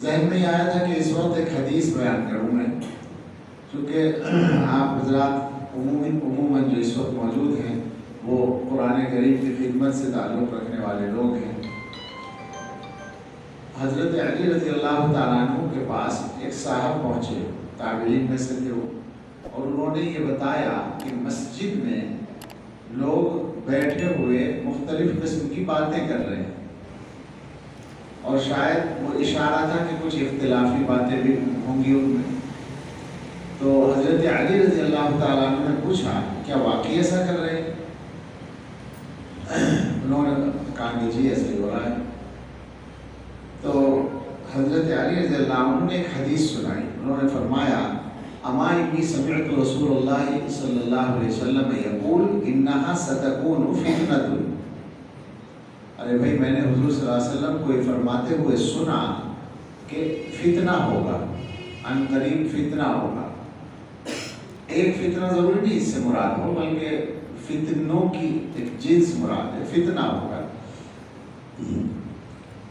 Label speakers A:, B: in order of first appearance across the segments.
A: ذہن میں آیا تھا کہ اس وقت ایک حدیث بیان کروں میں، چونکہ آپ حضرات عموماً جو اس وقت موجود ہیں وہ قرآن کریم کی خدمت سے تعلق رکھنے والے لوگ ہیں۔ حضرت علی رضی اللہ تعالیٰ عنہ کے پاس ایک صاحب پہنچے، تابعین میں سے تھے وہ، اور انہوں نے یہ بتایا کہ مسجد میں لوگ بیٹھے ہوئے مختلف قسم کی باتیں کر رہے ہیں، اور شاید وہ اشارہ تھا کہ کچھ اختلافی باتیں بھی ہوں گی ان میں۔ تو حضرت علی رضی اللہ تعالیٰ عنہ نے پوچھا کیا واقعی ایسا کر رہے ہیں؟ انہوں نے کہا کہ جی ایسا ہی ہو رہا ہے۔ تو حضرت علی رضی اللہ عنہ نے ایک حدیث سنائی، انہوں نے فرمایا اما انی سمعت رسول اللہ صلی اللہ علیہ وسلم یقول انہا ستکون فتنۃ۔ ارے بھائی، میں نے حضور صلی اللہ علیہ وسلم کو یہ فرماتے ہوئے سنا کہ فتنہ ہوگا، ان قریب فتنہ ہوگا۔ ایک فتنہ ضروری نہیں اس سے مراد ہو، بلکہ فتنوں کی ایک جنس مراد ہے، فتنہ ہوگا۔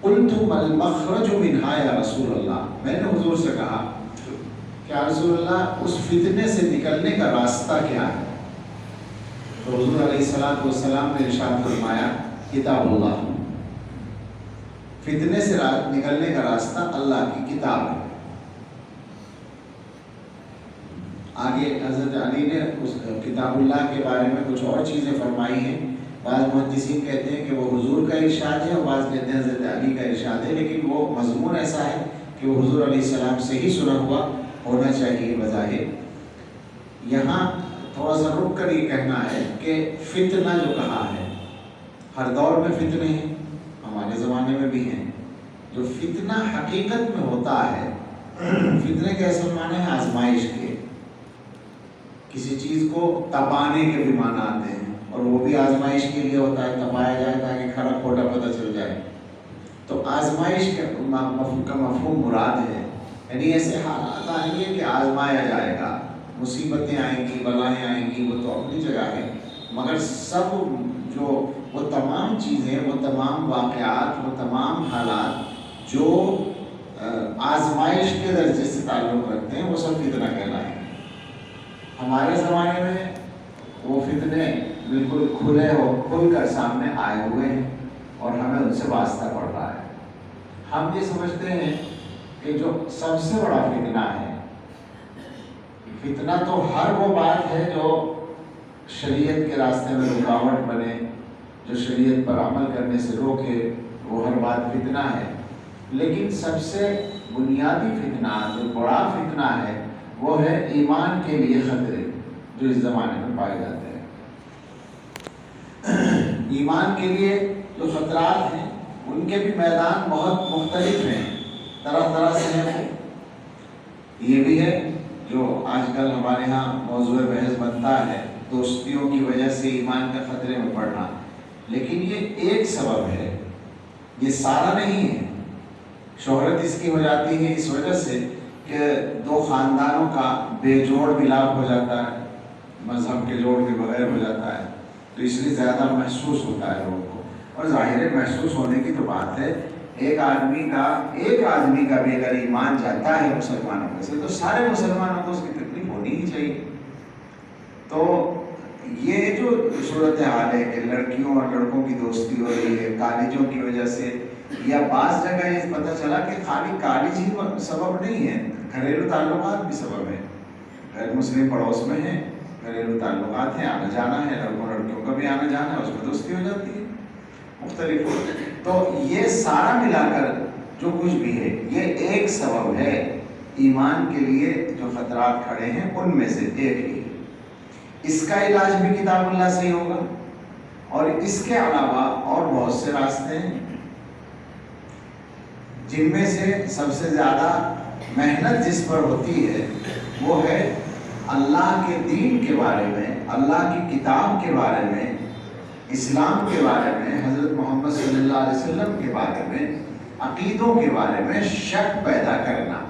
A: قلت ما المخرج منہا یا رسول اللہ، میں نے حضور سے کہا کہ رسول اللہ اس فتنے سے نکلنے کا راستہ کیا ہے؟ تو حضور علیہ السلام نے ارشاد فرمایا کتاب اللہ، فتنے سے نکلنے کا راستہ اللہ کی کتاب ہے۔ آگے حضرت علی نے اس کتاب اللہ کے بارے میں کچھ اور چیزیں فرمائی ہیں۔ بعض محدثین کہتے ہیں کہ وہ حضور کا ارشاد ہے، اور بعض کہتے ہیں حضرت علی کا ارشاد ہے، لیکن وہ مضمون ایسا ہے کہ وہ حضور علیہ السلام سے ہی سنا ہوا ہونا چاہیے بظاہر۔ یہاں تھوڑا سا رک کر یہ کہنا ہے کہ فتنہ جو کہا ہے، ہر دور میں فتنے ہیں، ہمارے زمانے میں بھی ہیں۔ جو فتنہ حقیقت میں ہوتا ہے، فتنے کے اصل معنی ہے آزمائش کے، کسی چیز کو تپانے کے بھی معنی آتے ہیں، اور وہ بھی آزمائش کے لیے ہوتا ہے، تپایا جائے تاکہ کھڑا کھوٹا پتہ چل جائے۔ تو آزمائش کا مفہوم مراد ہے، یعنی ایسے حالات آئیں گے کہ آزمایا جائے گا، مصیبتیں آئیں گی، بلائیں آئیں گی، وہ تو اپنی جگہ ہے، مگر سب جو وہ تمام چیزیں، وہ تمام واقعات، وہ تمام حالات جو آزمائش کے درجے سے تعلق رکھتے ہیں وہ سب فتنہ کہلائیں گے۔ ہمارے زمانے میں وہ فتنے بالکل کھل کر سامنے آئے ہوئے ہیں، اور ہمیں ان سے واسطہ پڑ رہا ہے۔ ہم یہ سمجھتے ہیں کہ جو سب سے بڑا فتنہ ہے، فتنہ تو ہر وہ بات ہے جو شریعت کے راستے میں رکاوٹ بنے، جو شریعت پر عمل کرنے سے روکے، وہ ہر بات فتنہ ہے۔ لیکن سب سے بنیادی فتنہ، جو بڑا فتنہ ہے، وہ ہے ایمان کے لیے خطرے جو اس زمانے میں پائے جاتے ہیں۔ ایمان کے لیے جو خطرات ہیں ان کے بھی میدان بہت مختلف ہیں، طرح طرح سے ہیں۔ یہ بھی ہے جو آج کل ہمارے ہاں موضوع بحث بنتا ہے، دوستیوں کی وجہ سے ایمان کا خطرے میں پڑنا، لیکن یہ ایک سبب ہے، یہ سارا نہیں ہے۔ شہرت اس کی ہو جاتی ہے اس وجہ سے کہ دو خاندانوں کا بے جوڑ ملاپ ہو جاتا ہے، مذہب کے جوڑ کے بغیر ہو جاتا ہے، تو اس لیے زیادہ محسوس ہوتا ہے لوگوں کو۔ اور ظاہر ہے محسوس ہونے کی تو بات ہے، ایک آدمی کا بھی اگر ایمان جاتا ہے مسلمانوں میں سے، تو سارے مسلمانوں کو اس کی تکلیف ہونی ہی چاہیے۔ تو یہ جو صورتحال ہے کہ لڑکیوں اور لڑکوں کی دوستی ہو رہی ہے کالجوں کی وجہ سے، یا بعض جگہ یہ پتہ چلا کہ خالی کالج ہی سبب نہیں ہے، گھریلو تعلقات بھی سبب ہے۔ غیر مسلم پڑوس میں ہیں، گھریلو تعلقات ہیں، آنا جانا ہے، لڑکوں لڑکیوں کا بھی آنا جانا ہے، اس میں دوستی ہو جاتی ہے، مختلف ہوتے ہیں۔ تو یہ سارا ملا کر جو کچھ بھی ہے، یہ ایک سبب ہے ایمان کے لیے جو خطرات کھڑے ہیں ان میں سے ایک ہی۔ اس کا علاج بھی کتاب اللہ سے ہی ہوگا، اور اس کے علاوہ اور بہت سے راستے ہیں، جن میں سے سب سے زیادہ محنت جس پر ہوتی ہے وہ ہے اللہ کے دین کے بارے میں، اللہ کی کتاب کے بارے میں، اسلام کے بارے میں، حضرت محمد صلی اللہ علیہ وسلم کے بارے میں، عقیدوں کے بارے میں شک پیدا کرنا،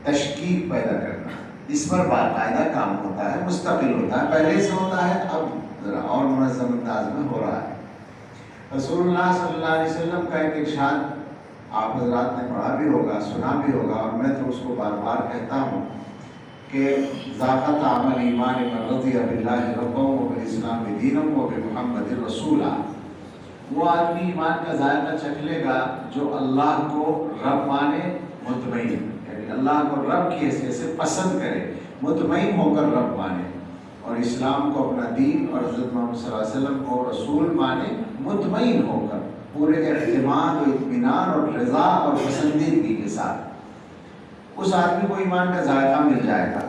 A: تشکیک پیدا کرنا۔ اس پر باقاعدہ کام ہوتا ہے، مستقل ہوتا ہے، پہلے سے ہوتا ہے، اب ذرا اور منظم انداز میں ہو رہا ہے۔ رسول اللہ صلی اللہ علیہ وسلم کا ایک ارشاد آپ حضرات نے پڑھا بھی ہوگا، سنا بھی ہوگا، اور میں تو اس کو بار بار کہتا ہوں کہ ذاقت عمل ایمان من رضی باللہ ربا وبالاسلام دینا وبمحمد رسولا، وہ آدمی ایمان کا ذائقہ چکھ لے گا جو اللہ کو رب مانے، مطمئن، یعنی اللہ کو رب کی حیثیت سے پسند کرے، مطمئن ہو کر رب مانے، اور اسلام کو اپنا دین اور حضرت محمد صلی اللہ علیہ وسلم کو رسول مانے، مطمئن ہو کر پورے اعتماد و اطمینان اور رضا اور پسندیدگی کے ساتھ، اس آدمی کو ایمان کا ذائقہ مل جائے گا۔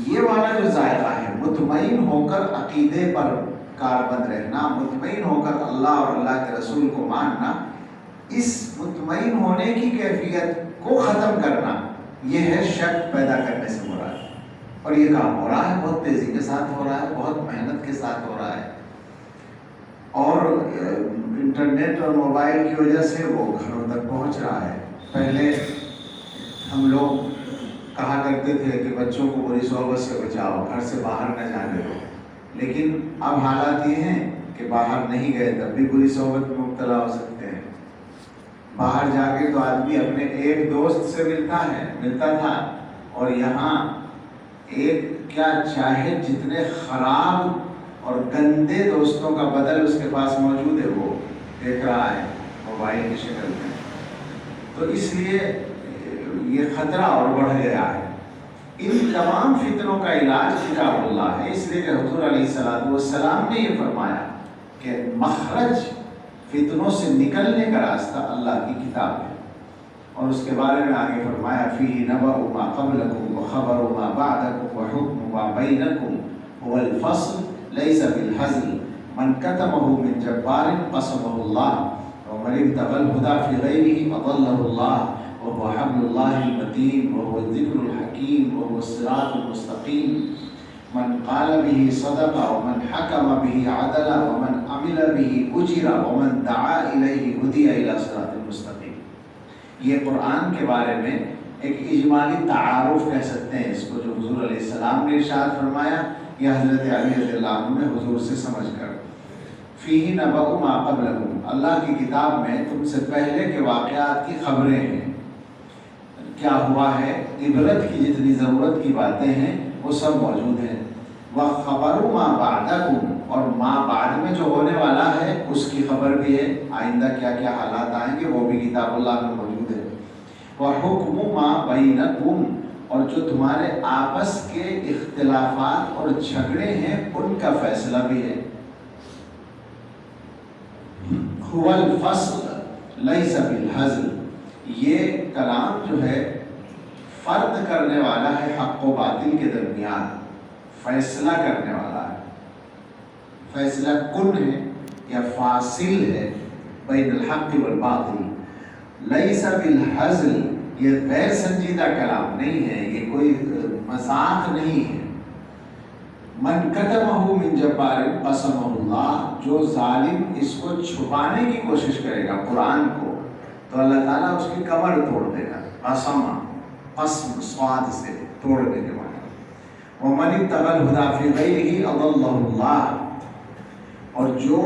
A: یہ والا جو ذائقہ ہے، مطمئن ہو کر عقیدے پر کاربند رہنا، مطمئن ہو کر اللہ اور اللہ کے رسول کو ماننا، اس مطمئن ہونے کی کیفیت کو ختم کرنا، یہ ہے شک پیدا کرنے سے مراد۔ اور یہ کام ہو رہا ہے، بہت تیزی کے ساتھ ہو رہا ہے، بہت محنت کے ساتھ ہو رہا ہے، اور انٹرنیٹ اور موبائل کی وجہ سے وہ گھروں تک پہنچ رہا ہے۔ پہلے ہم لوگ کہا کرتے تھے کہ بچوں کو بری صحبت سے بچاؤ، گھر سے باہر نہ جانے دو، لیکن اب حالات یہ ہیں کہ باہر نہیں گئے تب بھی بری صحبت میں مبتلا ہو سکتے ہیں۔ باہر جا کے تو آدمی اپنے ایک دوست سے ملتا تھا، اور یہاں ایک کیا چاہے جتنے خراب اور گندے دوستوں کا بدل اس کے پاس موجود ہے، وہ دیکھ رہا ہے موبائل کی شکل میں۔ تو اس لیے یہ خطرہ اور بڑھ گیا ہے۔ ان تمام فتنوں کا علاج کتاب اللہ ہے، اس لیے کہ حضور علیہ السلام نے یہ فرمایا کہ مخرج فتنوں سے نکلنے کا راستہ اللہ کی کتاب ہے، اور اس کے بارے میں آگے فرمایا فیہ نبأ ما قبلکم وخبر ما بعدکم وحکم ما بینکم هو الفصل لیس بالحزل من کتمہ من جبار قسمہ اللہ ومن ابتغى الهدى في غیرہ اضلہ اللہ وهو حبل اللہ المتین وهو الذکر الحکیم وهو الصراط المستقیم من قال به صدق ومن حکم به عدل ومن عمل به اجر ومن دعا الیہ ہدی الی صراط المستقیم۔ یہ قرآن کے بارے میں ایک اجمالی تعارف کہہ سکتے ہیں اس کو، جو حضور علیہ السلام نے ارشاد فرمایا یا حضرت علی رضی اللہ عنہ نے حضور سے سمجھ کر۔ فیہ نبأ ما قبلکم، اللہ کی کتاب میں تم سے پہلے کے واقعات کی خبریں ہیں، کیا ہوا ہے، عبرت کی جتنی ضرورت کی باتیں ہیں وہ سب موجود ہیں۔ وخبر ما بعدکم، اور ما بعد میں جو ہونے والا ہے اس کی خبر بھی ہے، آئندہ کیا کیا حالات آئیں گے وہ بھی کتاب اللہ میں موجود ہے۔ وحکم ما بینکم، اور جو تمہارے آپس کے اختلافات اور جھگڑے ہیں ان کا فیصلہ بھی ہے۔ هو الفصل لیس بالحزل، یہ کلام جو ہے فرد کرنے والا ہے حق و باطل کے درمیان، فیصلہ کرنے والا ہے، فیصلہ کن ہے یا فاصل ہے بین الحق والباطل۔ لیس بالحزل، یہ غیر سنجیدہ کلام نہیں ہے، یہ کوئی مذاق نہیں ہے۔ من کتمہ من جبار قسمہ اللہ، جو ظالم اس کو چھپانے کی کوشش کرے گا قرآن کو تو اللہ تعالیٰ اس کی کمر توڑ دے گا۔ قسمہ، قسم صاد سے توڑنے کے معنی۔ ومن ابتغى الهدى في غیرہ اضلہ اللہ، اور جو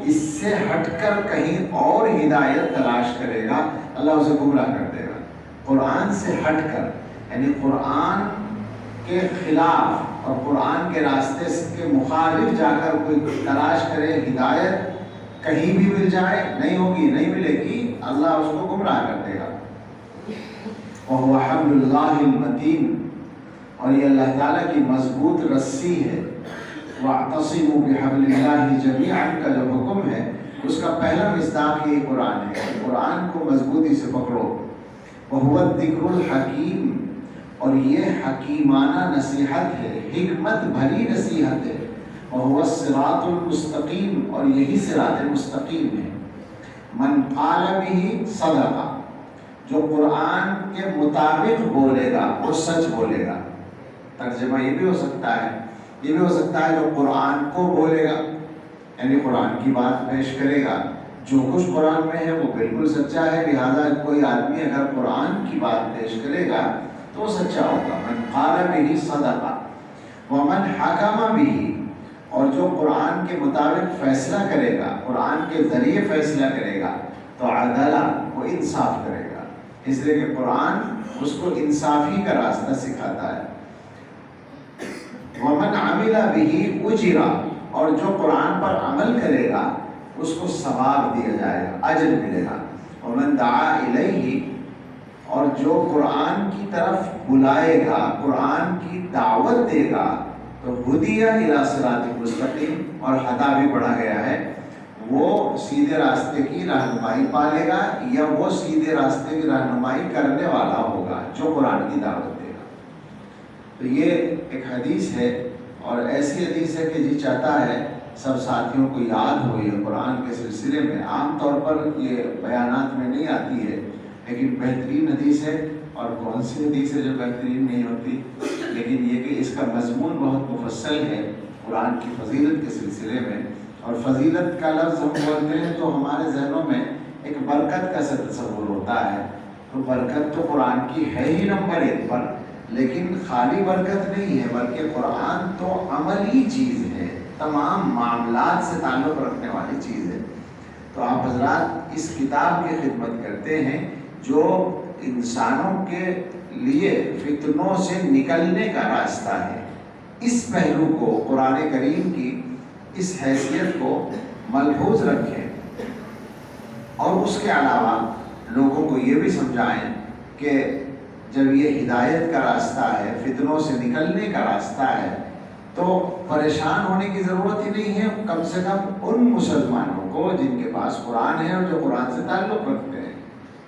A: اس سے ہٹ کر کہیں اور ہدایت تلاش کرے گا اللہ اسے گمراہ کر دے گا۔ قرآن سے ہٹ کر، یعنی قرآن کے خلاف اور قرآن کے راستے کے مخالف جا کر کوئی تلاش کرے ہدایت، کہیں بھی مل جائے نہیں ہوگی، نہیں ملے گی، اللہ اس کو گمراہ کر دے گا۔ وَهُوَ حَبْلُ اللَّهِ الْمَتِينُ، اور یہ اللہ تعالیٰ کی مضبوط رسی ہے۔ وَاعْتَصِمُوا بِحَبْلِ اللَّهِ جَمِيعًا کا جو حکم ہے اس کا پہلا مصداق یہ قرآن ہے، قرآن کو مضبوطی سے پکڑو۔ وَهُوَ الذِّكْرُ الْحَكِيمُ، اور یہ حکیمانہ نصیحت ہے، حکمت بھری نصیحت ہے۔ وَهُوَ الصِّرَاطُ الْمُسْتَقِيمُ، اور یہی صراط مستقیم ہے۔ من قال به صدق، جو قرآن کے مطابق بولے گا وہ سچ بولے گا۔ ترجمہ یہ بھی ہو سکتا ہے، یہ بھی ہو سکتا ہے جو قرآن کو بولے گا، یعنی قرآن کی بات پیش کرے گا، جو کچھ قرآن میں ہے وہ بالکل سچا ہے، لہذا کوئی آدمی اگر قرآن کی بات پیش کرے گا تو وہ سچا ہوگا۔ من قال به صدق ومن حکم به، اور جو قرآن کے مطابق فیصلہ کرے گا، قرآن کے ذریعے فیصلہ کرے گا تو عدل، وہ انصاف کرے گا۔ اس لیے کہ قرآن اس کو انصافی کا راستہ سکھاتا ہے۔ وَمَنْ عَمِلَ بِهِ أُجِرَ، اور جو قرآن پر عمل کرے گا اس کو ثواب دیا جائے گا، اجر ملے گا۔ وَمَنْ دَعَا إِلَيْهِ، اور جو قرآن کی طرف بلائے گا، قرآن کی دعوت دے گا، تو ہدیہ الی صراط مستقیم، اور ہدا بھی پڑھا گیا ہے، وہ سیدھے راستے کی رہنمائی پالے گا، یا وہ سیدھے راستے کی رہنمائی کرنے والا ہوگا جو قرآن کی دعوت دے گا۔ تو یہ ایک حدیث ہے، اور ایسی حدیث ہے کہ جی چاہتا ہے سب ساتھیوں کو یاد ہو یہ قرآن کے سلسلے میں۔ عام طور پر یہ بیانات میں نہیں آتی ہے، لیکن بہترین حدیث ہے۔ اور کون سی حدیث ہے جو بہترین نہیں ہوتی، لیکن یہ کہ اس کا مضمون بہت مفصل ہے قرآن کی فضیلت کے سلسلے میں۔ اور فضیلت کا لفظ ہم بولتے ہیں تو ہمارے ذہنوں میں ایک برکت کا تصور ہوتا ہے، تو برکت تو قرآن کی ہے ہی نمبر 1 پر، لیکن خالی برکت نہیں ہے، بلکہ قرآن تو عملی چیز ہے، تمام معاملات سے تعلق رکھنے والی چیز ہے۔ تو آپ حضرات اس کتاب کی خدمت کرتے ہیں جو انسانوں کے لیے فتنوں سے نکلنے کا راستہ ہے۔ اس پہلو کو، قرآن کریم کی اس حیثیت کو ملحوظ رکھیں، اور اس کے علاوہ لوگوں کو یہ بھی سمجھائیں کہ جب یہ ہدایت کا راستہ ہے، فتنوں سے نکلنے کا راستہ ہے، تو پریشان ہونے کی ضرورت ہی نہیں ہے، کم سے کم ان مسلمانوں کو جن کے پاس قرآن ہے اور جو قرآن سے تعلق رکھتے ہیں،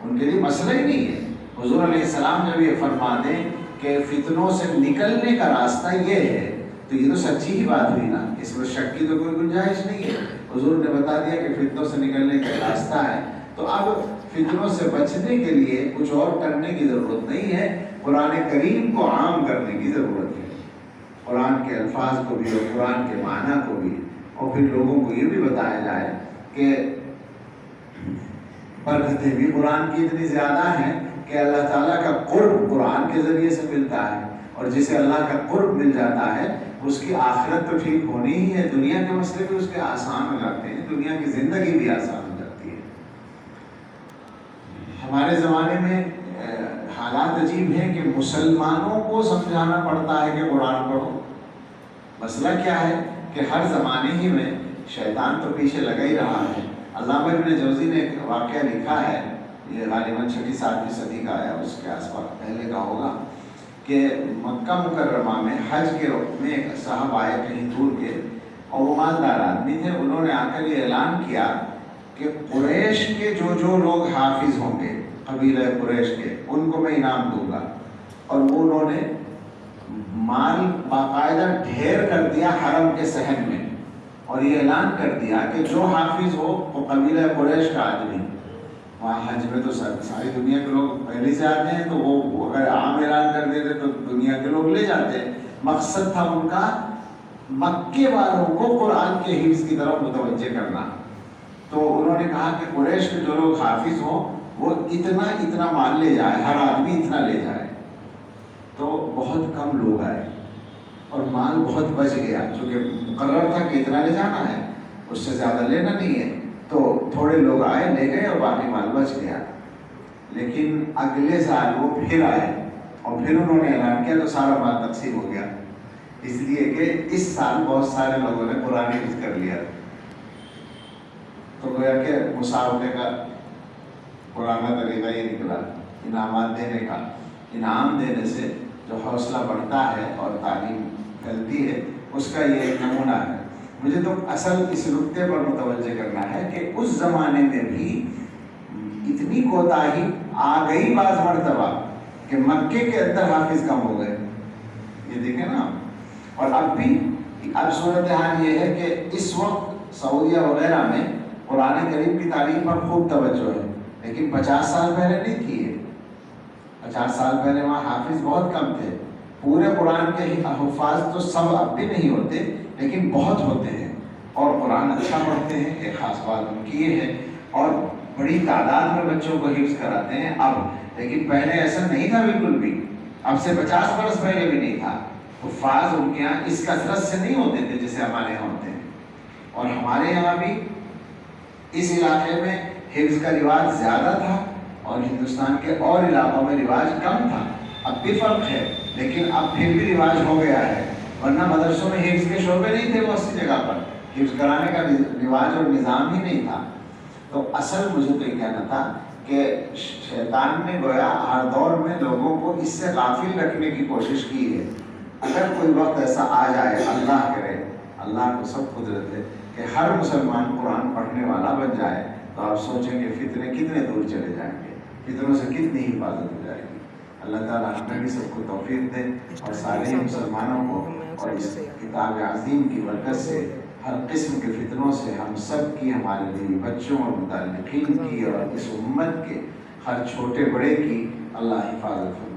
A: ان کے لیے مسئلہ ہی نہیں ہے۔ حضور علیہ السلام جب یہ فرما دیں کہ فتنوں سے نکلنے کا راستہ یہ ہے، تو یہ تو سچی ہی بات ہوئی نا، اس میں شک کی تو کوئی گنجائش نہیں ہے۔ حضور نے بتا دیا کہ فتنوں سے نکلنے کا راستہ ہے، تو اب فتنوں سے بچنے کے لیے کچھ اور کرنے کی ضرورت نہیں ہے، قرآن کریم کو عام کرنے کی ضرورت ہے، قرآن کے الفاظ کو بھی اور قرآن کے معنی کو بھی، اور پھر لوگوں کو یہ بھی بتایا جائے کہ برکتیں بھی قرآن کی اتنی زیادہ ہیں کہ اللہ تعالیٰ کا قرب قرآن کے ذریعے سے ملتا ہے، اور جسے اللہ کا قرب مل جاتا ہے اس کی آخرت تو ٹھیک ہونی ہی ہے، دنیا کے مسئلے بھی اس کے آسان ہو جاتے ہیں، دنیا کی زندگی بھی آسان ہو جاتی ہے۔ ہمارے زمانے میں حالات عجیب ہیں کہ مسلمانوں کو سمجھانا پڑتا ہے کہ قرآن پڑھو۔ مسئلہ کیا ہے کہ ہر زمانے ہی میں شیطان تو پیچھے لگا ہی رہا ہے۔ علامہ ابن جوزی نے ایک واقعہ لکھا ہے، یہ غالباً 6ویں 7ویں صدی کا ہے، اس کے آس پاس پہلے کا ہوگا، کہ مکہ مکرمہ میں حج کے وقت میں ایک صاحب آئے کہیں دور کے، اور وہ مالدار آدمی تھے۔ انہوں نے آ کر یہ اعلان کیا کہ قریش کے جو لوگ حافظ ہوں گے، قبیلہ قریش کے، ان کو میں انعام دوں گا۔ اور وہ انہوں نے مال باقاعدہ ڈھیر کر دیا حرم کے صحن میں، اور یہ اعلان کر دیا کہ جو حافظ ہو وہ قبیلہ قریش کا آدمی۔ وہاں حج میں تو ساری دنیا کے لوگ پہلے سے آتے ہیں، تو وہ اگر عام اعلان کر دیتے تو دنیا کے لوگ لے جاتے۔ مقصد تھا ان کا مکے والوں کو قرآن کے حفظ کی طرف متوجہ کرنا۔ تو انہوں نے کہا کہ قریش کے جو لوگ حافظ ہوں وہ اتنا مال لے جائے، ہر آدمی اتنا لے جائے۔ تو بہت کم لوگ آئے اور مال بہت بچ گیا، چونکہ مقرر تھا کہ اتنا لے جانا ہے، اس سے زیادہ لینا نہیں ہے۔ تو تھوڑے لوگ آئے، لے گئے، اور باقی مال بچ گیا۔ لیکن اگلے سال وہ پھر آئے اور پھر انہوں نے اعلان کیا، تو سارا مال تقسیم ہو گیا، اس لیے کہ اس سال بہت سارے لوگوں نے قرآن حفظ کر لیا۔ تو گویا کہ مسابقے کا پرانا طریقہ یہ نکلا، انعامات دینے کا۔ انعام دینے سے جو حوصلہ بڑھتا ہے اور تعلیم پھیلتی ہے، اس کا یہ ایک نمونہ ہے۔ مجھے تو اصل اس نقطے پر متوجہ کرنا ہے کہ اس زمانے میں بھی اتنی کوتاہی آ گئی بعض مرتبہ کہ مکے کے اندر حافظ کم ہو گئے، یہ دیکھیں نا۔ اور اب صورتحال یہ ہے کہ اس وقت سعودیہ وغیرہ میں قرآن کریم کی تعلیم پر خوب توجہ ہے، لیکن 50 سال پہلے نہیں تھی ہے۔ 50 سال پہلے وہاں حافظ بہت کم تھے۔ پورے قرآن کے حفاظ تو سب اب بھی نہیں ہوتے، لیکن بہت ہوتے ہیں اور قرآن اچھا پڑھتے ہیں، ایک خاص بات ان کی یہ ہے، اور بڑی تعداد میں بچوں کو حفظ کراتے ہیں اب، لیکن پہلے ایسا نہیں تھا بالکل بھی، اب سے 50 برس پہلے بھی نہیں تھا۔ حفاظ ان کے یہاں اس کثرت سے نہیں ہوتے تھے جیسے ہمارے یہاں ہوتے ہیں، اور ہمارے یہاں بھی اس علاقے میں حفظ کا رواج زیادہ تھا، اور ہندوستان کے اور علاقوں میں رواج کم تھا. اب بھی فرق ہے لیکن اب پھر بھی رواج ہو گیا ہے، ورنہ مدرسوں میں حفظ کے شعبے نہیں تھے وہ اسی جگہ پر، حفظ کرانے کا رواج اور نظام ہی نہیں تھا. تو اصل مجھے تو یہ کہنا تھا کہ شیطان نے گویا ہر دور میں لوگوں کو اس سے غافل رکھنے کی کوشش کی ہے. اگر کوئی وقت ایسا آ جائے، اللہ کرے، اللہ کو سب قدرت ہے، کہ ہر مسلمان قرآن پڑھنے والا بن جائے تو آپ سوچیں گے فتنے کتنے دور چلے جائیں گے، فتنوں سے کتنی حفاظت ہو جائے گی. اللہ تعالیٰ ہمیں بھی سب کو توفیق دے اور سارے ہی مسلمانوں کو، اور اس کتاب عظیم کی برکت سے ہر قسم کے فتنوں سے ہم سب کی، ہمارے بیوی بچوں اور متعلقین کی اور اس امت کے ہر چھوٹے بڑے کی اللہ حفاظت